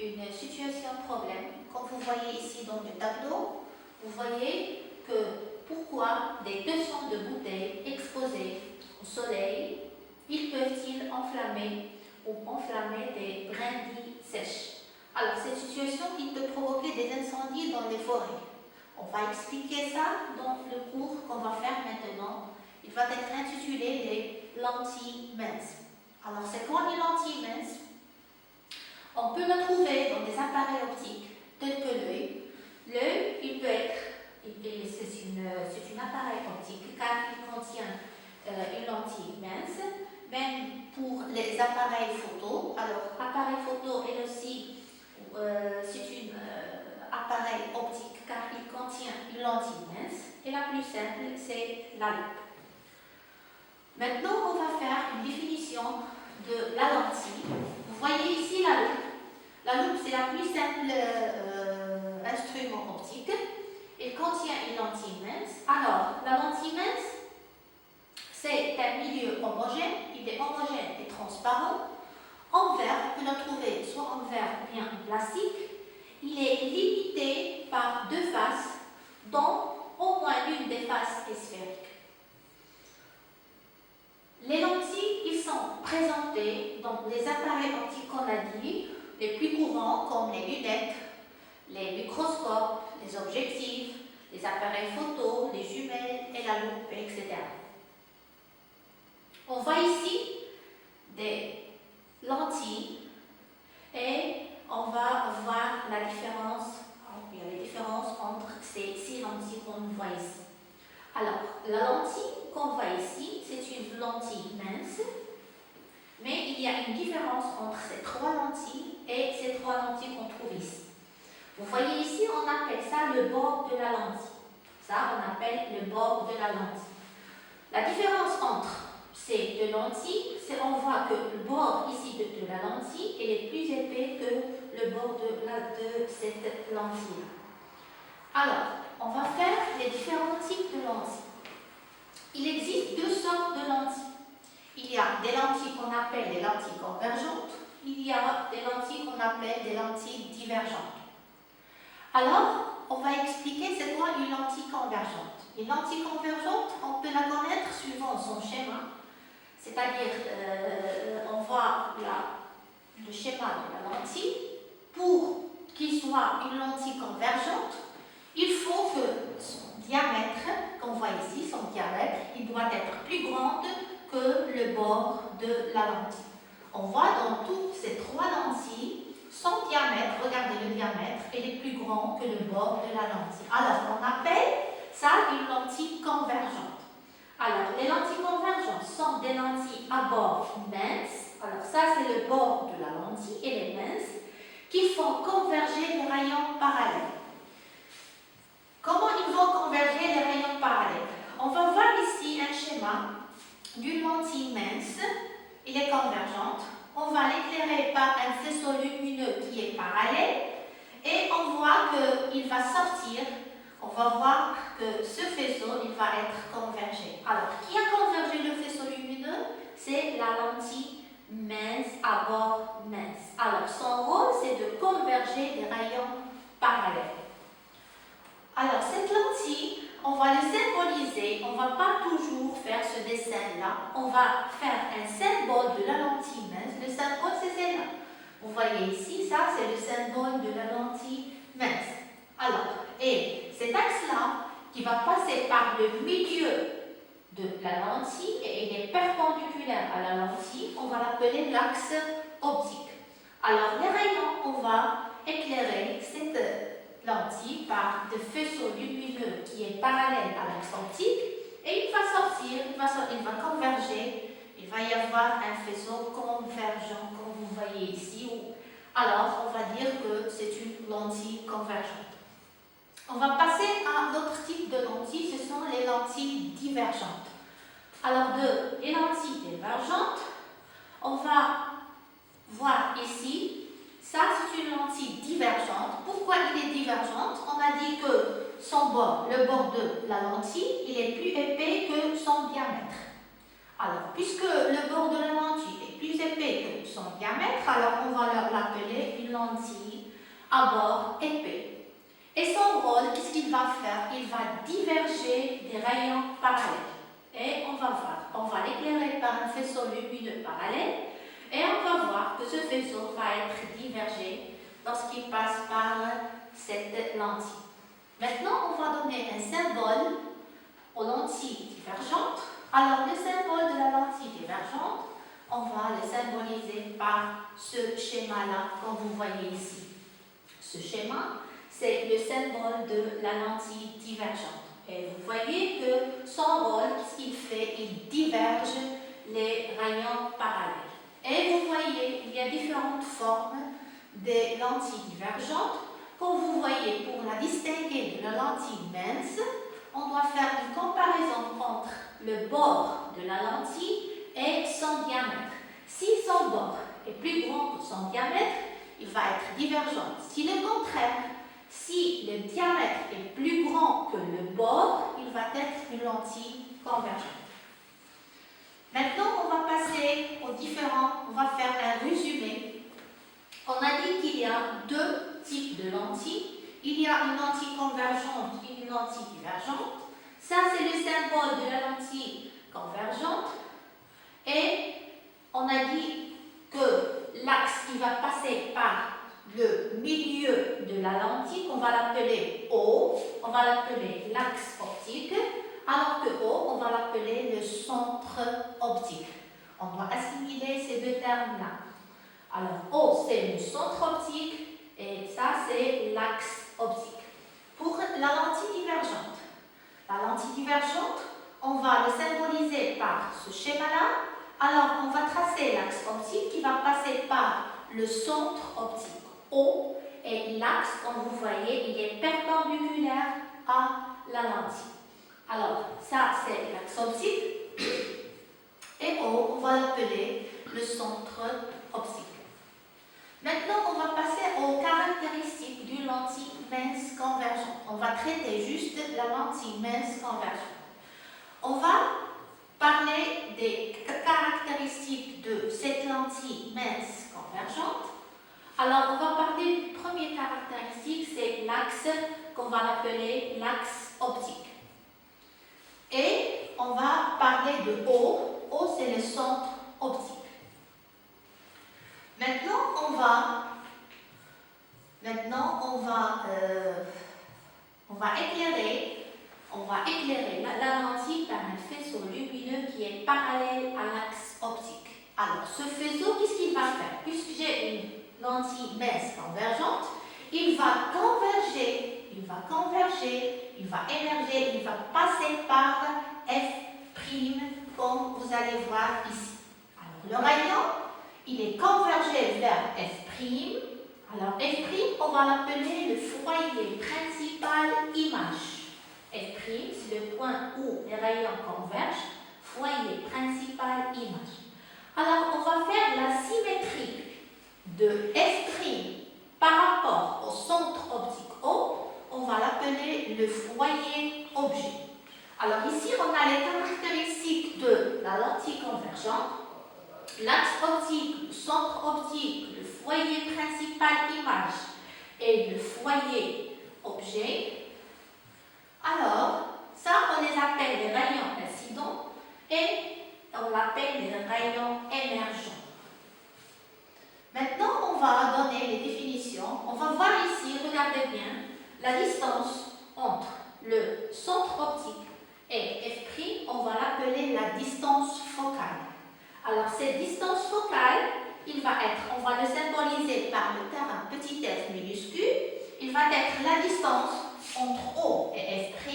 une situation problème. Comme vous voyez ici dans le tableau, vous voyez que pourquoi des 200 de bouteilles exposées au soleil, ils peuvent-ils enflammer ou enflammer des brindilles sèches. Alors, cette situation, il peut provoquer des incendies dans les forêts. On va expliquer ça dans le cours qu'on va faire maintenant. Il va être intitulé les lentilles minces. Alors, c'est quoi les lentilles minces? On peut le trouver dans des appareils optiques tels que l'œil. L'œil, il peut être, c'est un appareil optique car il contient une lentille mince. Même pour les appareils photo. Alors, appareil photo est aussi, c'est un appareil optique car il contient une lentille mince. Et la plus simple, c'est la loupe. Maintenant, on va faire une définition de la lentille. Vous voyez ici la loupe. La loupe, c'est la plus simple instrument optique. Il contient une lentille mince. Alors, la lentille mince, c'est un milieu homogène. Il est homogène et transparent. En verre, on peut le trouver soit en verre ou bien en plastique. Il est limité par deux faces, dont au moins l'une des faces est sphérique. Les lentilles, ils sont présentés dans les appareils optiques qu'on a dit, les plus courants comme les lunettes, les microscopes, les objectifs, les appareils photo, les jumelles et la loupe, etc. On voit ici des lentilles et on va voir la différence, il y a les différences entre ces 6 lentilles qu'on voit ici. Alors, la lentille qu'on voit ici, c'est une lentille mince, mais il y a une différence entre ces 3 lentilles et ces 3 lentilles qu'on trouve ici. Vous voyez ici, on appelle ça le bord de la lentille. Ça, on appelle le bord de la lentille. La différence entre ces deux lentilles, c'est on voit que le bord ici de la lentille est plus épais que le bord de cette lentille. Alors, on va faire les différents types de lentilles. Il existe 2 sortes de lentilles. Il y a des lentilles qu'on appelle les lentilles convergentes. Il y a des lentilles qu'on appelle des lentilles divergentes. Alors, on va expliquer c'est quoi une lentille convergente. Une lentille convergente, on peut la connaître suivant son schéma. C'est-à-dire, on voit le schéma de la lentille. Pour qu'il soit une lentille convergente, il faut que son diamètre, qu'on voit ici, son diamètre, il doit être plus grand que le bord de la lentille. On voit dans toutes ces 3 lentilles, son diamètre, regardez le diamètre, il est plus grand que le bord de la lentille. Alors, on appelle ça une lentille convergente. Alors, les lentilles convergentes sont des lentilles à bord mince. Alors, ça, c'est le bord de la lentille, elle est mince, qui font converger les rayons parallèles. Comment ils vont converger les rayons parallèles? On va voir ici un schéma d'une lentille mince, elle est convergente. On va l'éclairer par un faisceau lumineux qui est parallèle et on voit qu'il va sortir. On va voir que ce faisceau, il va être convergé. Alors, qui a convergé le faisceau lumineux? C'est la lentille mince à bord mince. Alors, son rôle, c'est de converger les rayons parallèles. Alors, cette lentille, on va le symboliser. On ne va pas toujours faire ce dessin-là. On va faire un symbole de la lentille mince. Le symbole, c'est celle-là. Vous voyez ici, ça, c'est le symbole de la lentille mince. Alors, et cet axe-là, qui va passer par le milieu de la lentille, et il est perpendiculaire à la lentille, on va l'appeler l'axe optique. Alors, les rayons, on va éclairer cette lentille par des faisceaux lumineux qui est parallèle à l'axe optique, et il va sortir, il va converger, il va y avoir un faisceau convergent, comme vous voyez ici. Alors, on va dire que c'est une lentille convergente. On va passer à l'autre type de lentilles, ce sont les lentilles divergentes. Alors, les lentilles divergentes, on va voir ici, ça c'est une lentille divergente. Pourquoi il est divergente? On a dit que son bord, le bord de la lentille, il est plus épais que son diamètre. Alors, puisque le bord de la lentille est plus épais que son diamètre, alors on va l'appeler une lentille à bord épais. Et son rôle, qu'est-ce qu'il va faire? Il va diverger des rayons parallèles. Et on va voir, on va l'éclairer par un faisceau lumineux parallèle et on va voir que ce faisceau va être divergé lorsqu'il passe par cette lentille. Maintenant, on va donner un symbole aux lentilles divergentes. Alors, le symbole de la lentille divergente, on va le symboliser par ce schéma-là, comme vous voyez ici. Ce schéma, c'est le symbole de la lentille divergente. Et vous voyez que son rôle, ce qu'il fait, il diverge les rayons parallèles. Et vous voyez, il y a différentes formes des lentilles divergentes. Comme vous voyez, pour la distinguer de la lentille mince, on doit faire une comparaison entre le bord de la lentille et son diamètre. Si son bord est plus grand que son diamètre, il va être divergent. Si le contraire, si le diamètre est plus grand que le bord, il va être une lentille convergente. Maintenant, on va passer aux différents, on va faire un résumé. On a dit qu'il y a deux types de lentilles. Il y a une lentille convergente et une lentille divergente. Ça, c'est le symbole de la lentille convergente. Et on a dit que l'axe qui va passer par le milieu de la lentille, qu'on va l'appeler O, on va l'appeler l'axe optique, alors que O, on va l'appeler le centre optique. On doit assimiler ces deux termes-là. Alors, O, c'est le centre optique et ça, c'est l'axe optique. Pour la lentille divergente, on va le symboliser par ce schéma-là. Alors, on va tracer l'axe optique qui va passer par le centre optique O et l'axe, comme vous voyez, il est perpendiculaire à la lentille. Alors, ça, c'est l'axe optique. Et O, on va l'appeler le centre optique. Maintenant, on va passer aux caractéristiques d'une lentille mince convergente. On va traiter juste la lentille mince convergente. On va parler des caractéristiques de cette lentille mince convergente. Alors, on va parler du premier caractéristique, c'est l'axe qu'on va l'appeler l'axe optique. Et on va parler de O. O, c'est le centre optique. Maintenant, on va éclairer la lentille par un faisceau lumineux qui est parallèle à l'axe optique. Alors, ce faisceau, qu'est-ce qu'il va faire? Puisque j'ai une lentille mince convergente, il va converger, il va émerger, il va passer par F', comme vous allez voir ici. Alors, le rayon, il est convergé vers F'. Alors, F', on va l'appeler le foyer principal image. F', c'est le point où les rayons convergent, foyer principal image. Alors, on va faire la symétrie de F' par rapport au centre optique O. On va l'appeler le foyer objet. Alors, ici, on a les caractéristiques de la lentille convergente. L'axe optique, le centre optique, le foyer principal image et le foyer objet. Alors, ça, on les appelle les rayons incidents et on l'appelle les rayons émergents. Maintenant, on va donner les définitions. On va voir ici, regardez bien, la distance entre le centre optique et F', on va l'appeler la distance focale. Alors, cette distance focale, on va le symboliser par le terme petit f minuscule. Il va être la distance entre O et F'.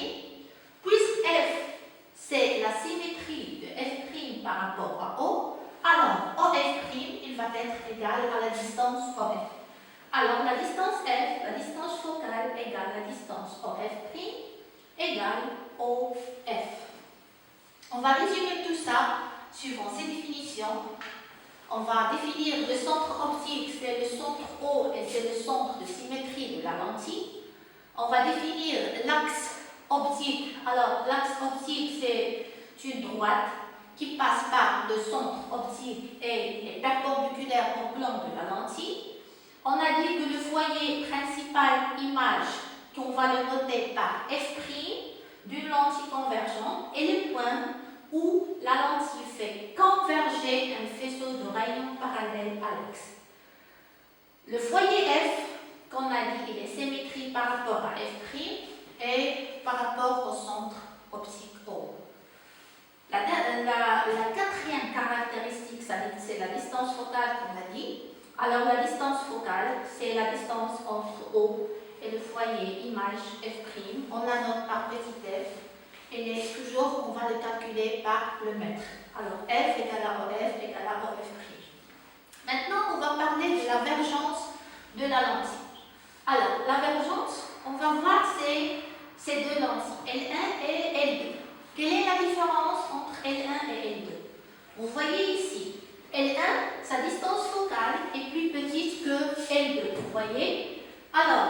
Puisque F, c'est la symétrie de F' par rapport à O, alors OF', il va être égal à la distance OF. Alors, la distance F, la distance focale égale la distance OF' égale OF. On va résumer tout ça suivant ces définitions. On va définir le centre optique, c'est le centre O et c'est le centre de symétrie de la lentille. On va définir l'axe optique. Alors, l'axe optique, c'est une droite qui passe par le centre optique et les perpendiculaires au plan de la lentille. On a dit que le foyer principal image, qu'on va le noter par F' d'une lentille convergente, est le point où la lentille fait converger un faisceau de rayons parallèles à l'axe. Le foyer F, qu'on a dit, il est symétrique par rapport à F' et par rapport au centre optique O. La quatrième caractéristique, c'est la distance focale qu'on a dit. Alors la distance focale, c'est la distance entre O et le foyer image F'. On la note par petit f. Et toujours, on va le calculer par le mètre. Alors F égale à OF égale à OF'. Maintenant, on va parler de la vergence de la lentille. Alors, la vergence, on va voir ces deux lentilles, L1 et L2. Quelle est la différence entre L1 et L2? Vous voyez ici, L1, sa distance focale est plus petite que L2, vous voyez? Alors,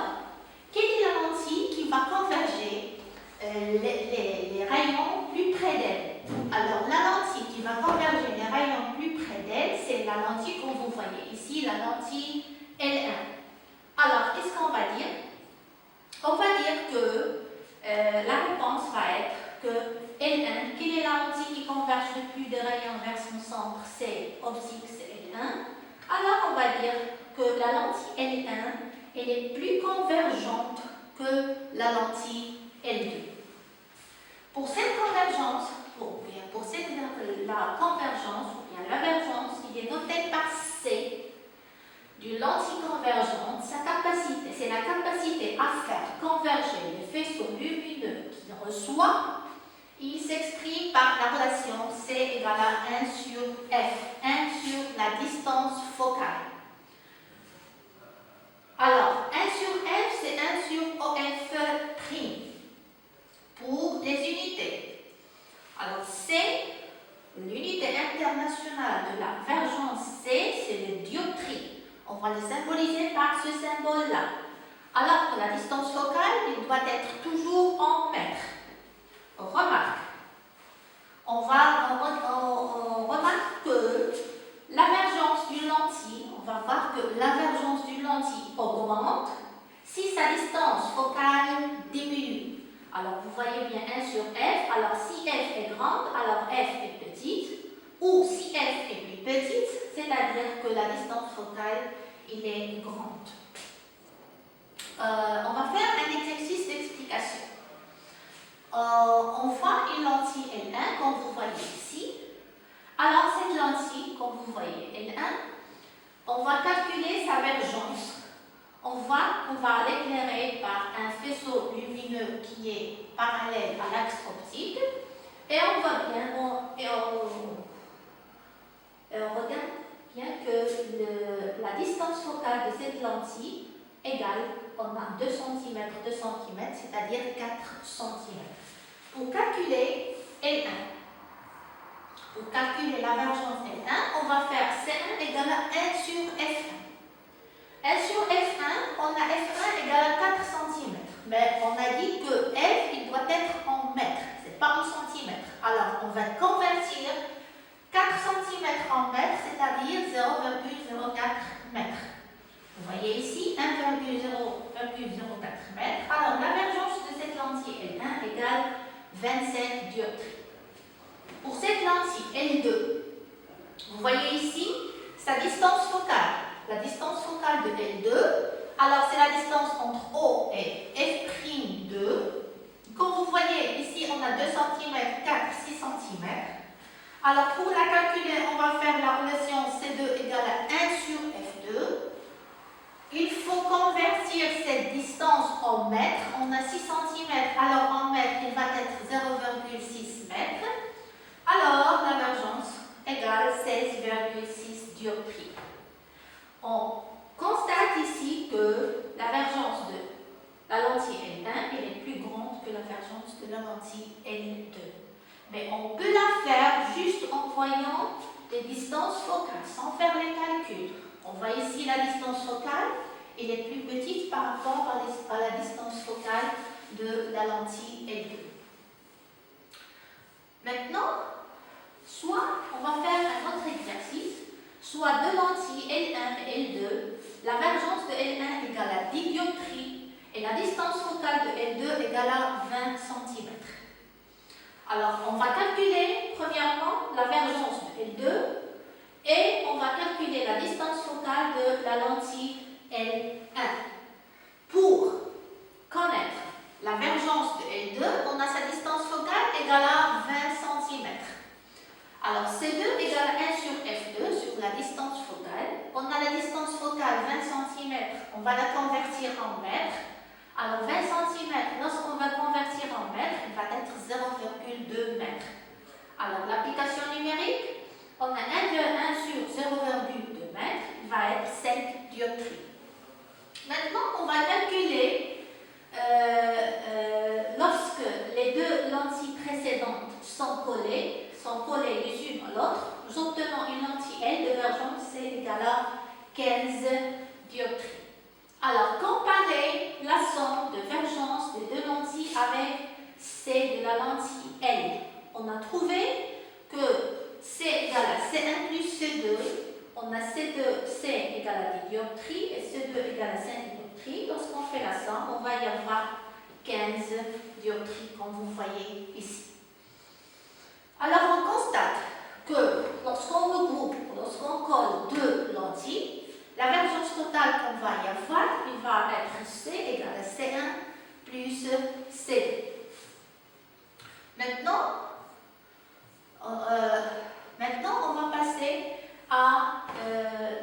quelle est la lentille qui va converger les rayons plus près d'elle? Alors, la lentille qui va converger les rayons plus près d'elle, c'est la lentille que vous voyez ici, la lentille L1. Alors, qu'est-ce qu'on va dire? On va dire que la réponse va être que L1, quelle est la lentille qui converge le plus de rayons vers son centre? C'est optique, c'est L1. Alors, on va dire que la lentille L1, elle est plus convergente que la lentille L2. Pour cette convergence, la convergence ou bien la vergence, il est noté par C d'une lentille convergente. Sa capacité, c'est la capacité à faire converger les faisceaux lumineux qu'il reçoit. Il s'exprime par la relation C égale à 1 sur F, 1 sur la distance focale. Alors, 1 sur F, c'est 1 sur OF'. Pour des unités. Alors, C, l'unité internationale de la vergence C, c'est le dioptrie. On va le symboliser par ce symbole-là. Alors que la distance focale, il doit être toujours en mètres. On remarque. On remarque que la vergence d'une lentille, on va voir que la vergence d'une lentille augmente si sa distance focale diminue. Alors, vous voyez bien 1 sur F. Alors, si F est grande, alors F est petite. Ou si F est plus petite, c'est-à-dire que la distance focale, il est grande. On va faire un exercice d'explication. On voit une lentille L1, comme vous voyez ici. Alors, cette lentille, comme vous voyez L1, on va calculer sa vergence. On voit qu'on va l'éclairer par un faisceau lumineux qui est parallèle à l'axe optique. Et on voit bien, on regarde bien que la distance focale de cette lentille égale, on a 2 cm, c'est-à-dire 4 cm. Pour calculer L1, pour calculer la vergence L1, on va faire C1 égale à 1 sur F1. 1 sur F1, on a F1 égale à 4 cm. Mais on a dit que F, il doit être en mètres, c'est pas en centimètres. Alors, on va convertir 4 cm en mètres, c'est-à-dire 0,04 mètres. Vous voyez ici 1,004 mètres. Alors, la vergence de cette lentille L1 égale 27 dioptries. Pour cette lentille L2, vous voyez ici sa distance focale. La distance focale de L2, alors c'est la distance entre O et F'2. Comme vous voyez, ici on a 2 cm, 4, 6 cm. Alors pour la calculer, on va faire la relation C2 égale à 1 sur F2. Il faut convertir cette distance en mètres. On a 6 cm, alors en mètres, il va être 0,6 mètres. Alors la vergence égale 16,6 dioptries. On constate ici que la vergence de la lentille L1 est plus grande que la vergence de la lentille L2. Mais on peut la faire juste en voyant les distances focales, sans faire les calculs. On voit ici la distance focale, elle est plus petite par rapport à la distance focale de la lentille L2. Maintenant, Soit on va faire un autre exercice, soit deux lentilles L1 et L2, la vergence de L1 égale à 10 dioptries et la distance focale de L2 égale à 20 cm. Alors, on va calculer premièrement la vergence de L2 et on va calculer la distance focale de la lentille L1. Pour connaître la vergence de L2, on a sa distance focale égale à 20 cm. Alors, C2 égale à 1 sur F2 sur la distance focale. On a la distance focale 20 cm, on va la convertir en mètres. Alors, 20 cm, lorsqu'on va convertir en mètres, il va être 0,2 mètres. Alors, l'application numérique, on a 1 sur 0,2 mètres, il va être 5 dioptries. Maintenant, on va calculer lorsque les deux lentilles précédentes sont collées les unes à l'autre, nous obtenons une lentille L de vergence C égale à 15 dioptries. Alors, comparer la somme de vergence des deux lentilles avec C de la lentille L. On a trouvé que C égale à C1 plus C2. On a C égale à 10 dioptries et C2 égale à 5 dioptries. Lorsqu'on fait la somme, on va y avoir 15 dioptries, comme vous voyez ici. Alors, on constate que lorsqu'on regroupe, lorsqu'on colle deux lentilles, la vergence totale qu'on va y avoir, il va être C égale à C1 plus C2. Maintenant, on va passer à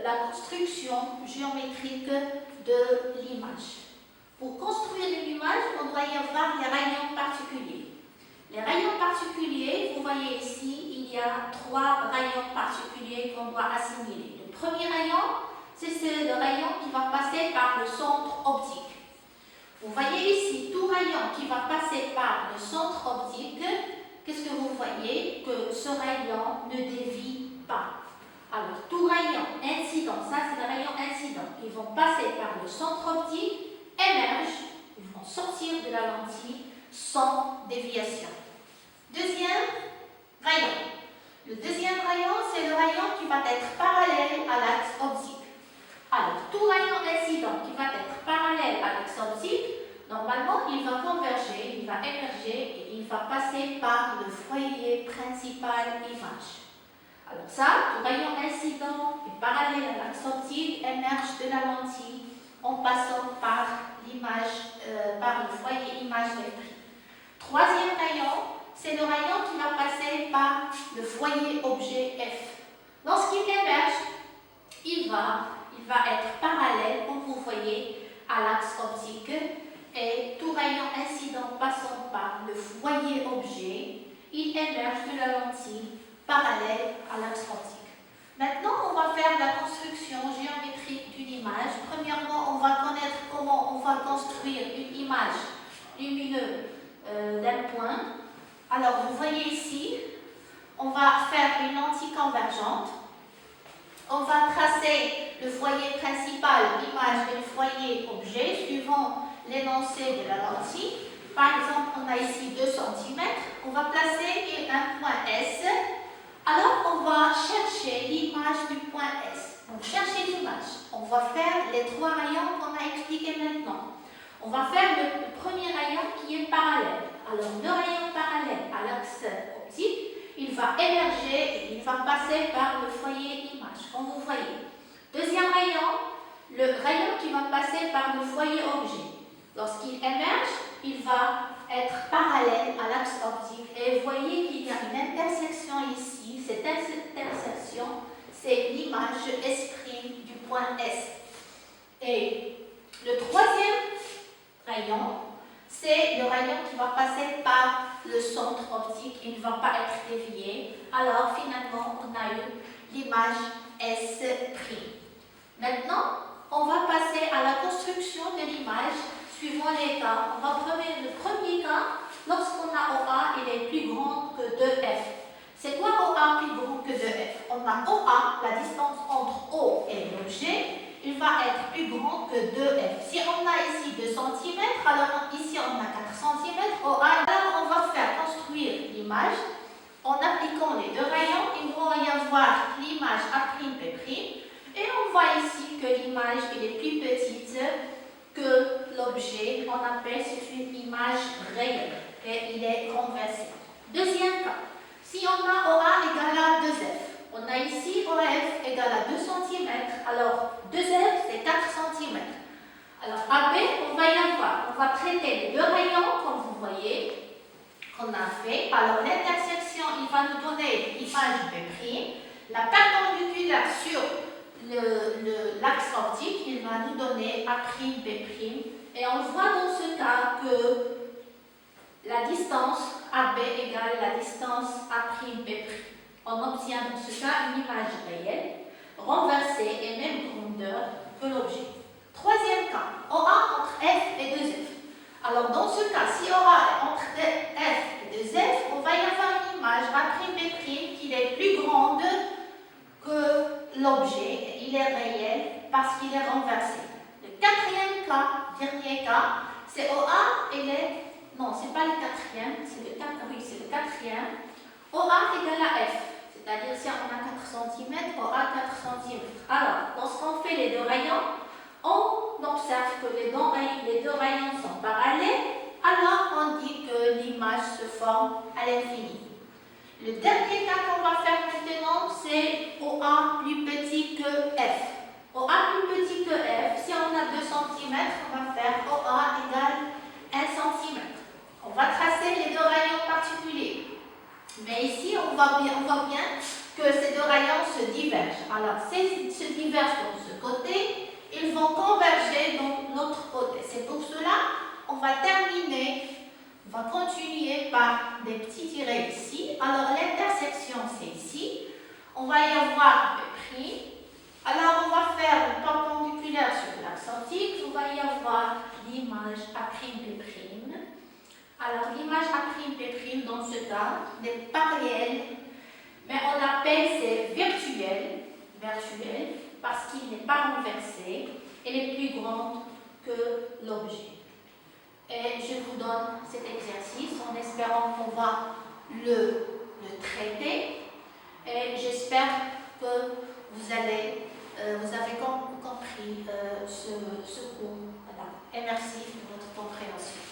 la construction géométrique de l'image. Pour construire une image, on doit y avoir les rayons particuliers. Les rayons particuliers, vous voyez ici, il y a 3 rayons particuliers qu'on doit assimiler. Le premier rayon, c'est le rayon qui va passer par le centre optique. Vous voyez ici, tout rayon qui va passer par le centre optique, qu'est-ce que vous voyez? Que ce rayon ne dévie pas. Alors, tout rayon incident, ça c'est le rayon incident, ils vont passer par le centre optique, émergent, ils vont sortir de la lentille sans déviation. Deuxième rayon. Le deuxième rayon, c'est le rayon qui va être parallèle à l'axe optique. Alors, tout rayon incident qui va être parallèle à l'axe optique, normalement, il va converger, il va émerger et il va passer par le foyer principal image. Alors ça, tout rayon incident et parallèle à l'axe optique émerge de la lentille en passant par l'image, par le foyer image vectrique. Troisième rayon, c'est le rayon qui va passer par le foyer objet F. Lorsqu'il émerge, il va être parallèle, comme vous voyez, à l'axe optique et tout rayon incident passant par le foyer objet, il émerge de la lentille parallèle à l'axe optique. Maintenant, on va faire la construction géométrique d'une image. Premièrement, on va connaître comment on va construire une image lumineuse d'un point. Alors, vous voyez ici, on va faire une lentille convergente. On va tracer le foyer principal, l'image et le foyer objet, suivant l'énoncé de la lentille. Par exemple, on a ici 2 cm. On va placer un point S. Alors, on va chercher l'image du point S. Donc, chercher l'image. On va faire les 3 rayons qu'on a expliqués maintenant. On va faire le premier rayon qui est parallèle. Alors, le rayon parallèle à l'axe optique, il va émerger et il va passer par le foyer image, comme vous voyez. Deuxième rayon, le rayon qui va passer par le foyer objet. Lorsqu'il émerge, il va être parallèle à l'axe optique. Et vous voyez qu'il y a une intersection ici. Cette intersection, c'est l'image S' du point S. Et le troisième rayon, c'est le rayon qui va passer par le centre optique, il ne va pas être dévié. Alors finalement, on a eu l'image S'. Maintenant, on va passer à la construction de l'image suivant les cas. On va prendre le premier cas, lorsqu'on a OA, il est plus grand que 2F. C'est quoi OA plus grand que 2F? On a OA, la distance entre O et l'objet, il va être plus grand que 2F. Si on a ici 2 cm, alors ici on a 4 cm, OA, alors on va faire construire l'image en appliquant les deux rayons, il va y avoir l'image A'B', et on voit ici que l'image est plus petite que l'objet. On appelle c'est une image réelle et il est renversé. Deuxième cas, si on a OA égale à 2F, on a ici OF égale à 2 cm, alors 2F c'est 4 cm. Alors AB, on va y avoir, on va traiter les deux rayons comme vous voyez qu'on a fait. Alors l'intersection, il va nous donner l'image B', la perpendiculaire sur l'axe optique, il va nous donner A'B', et on voit dans ce cas que la distance AB égale la distance A'B'. On obtient dans ce cas une image réelle, renversée et même grandeur que l'objet. Troisième cas, OA entre F et 2F. Alors dans ce cas, si OA est entre F et 2F, on va y avoir une image A'B' qui est plus grande que l'objet, il est réel parce qu'il est renversé. Le quatrième cas, dernier cas, c'est OA et non, c'est pas le quatrième, c'est le quatrième. OA égale à F, c'est-à-dire si on a 4 cm, OA 4 cm. Alors, lorsqu'on fait les deux rayons, on observe que les deux rayons sont parallèles, alors on dit que l'image se forme à l'infini. Le dernier cas qu'on va faire maintenant, c'est OA plus petit que F. OA plus petit que F, si on a 2 cm, on va faire OA égale 1 cm. On va tracer les deux rayons particuliers. Mais ici, on voit bien que ces deux rayons se divergent. Alors, s'ils se divergent de ce côté, ils vont converger dans l'autre côté. C'est pour cela on va terminer, on va continuer par des petits tirets ici. Alors, l'intersection, c'est ici. On va y avoir B'. Alors, on va faire le perpendiculaire sur l'axe optique. On va y avoir l'image A'B'. Alors, l'image A'B' dans ce cas n'est pas réelle, mais on appelle c'est virtuel parce qu'il n'est pas renversé. Elle est plus grande que l'objet. Et je vous donne cet exercice en espérant qu'on va le traiter. Et j'espère que vous avez compris ce cours. Voilà. Et merci de votre compréhension.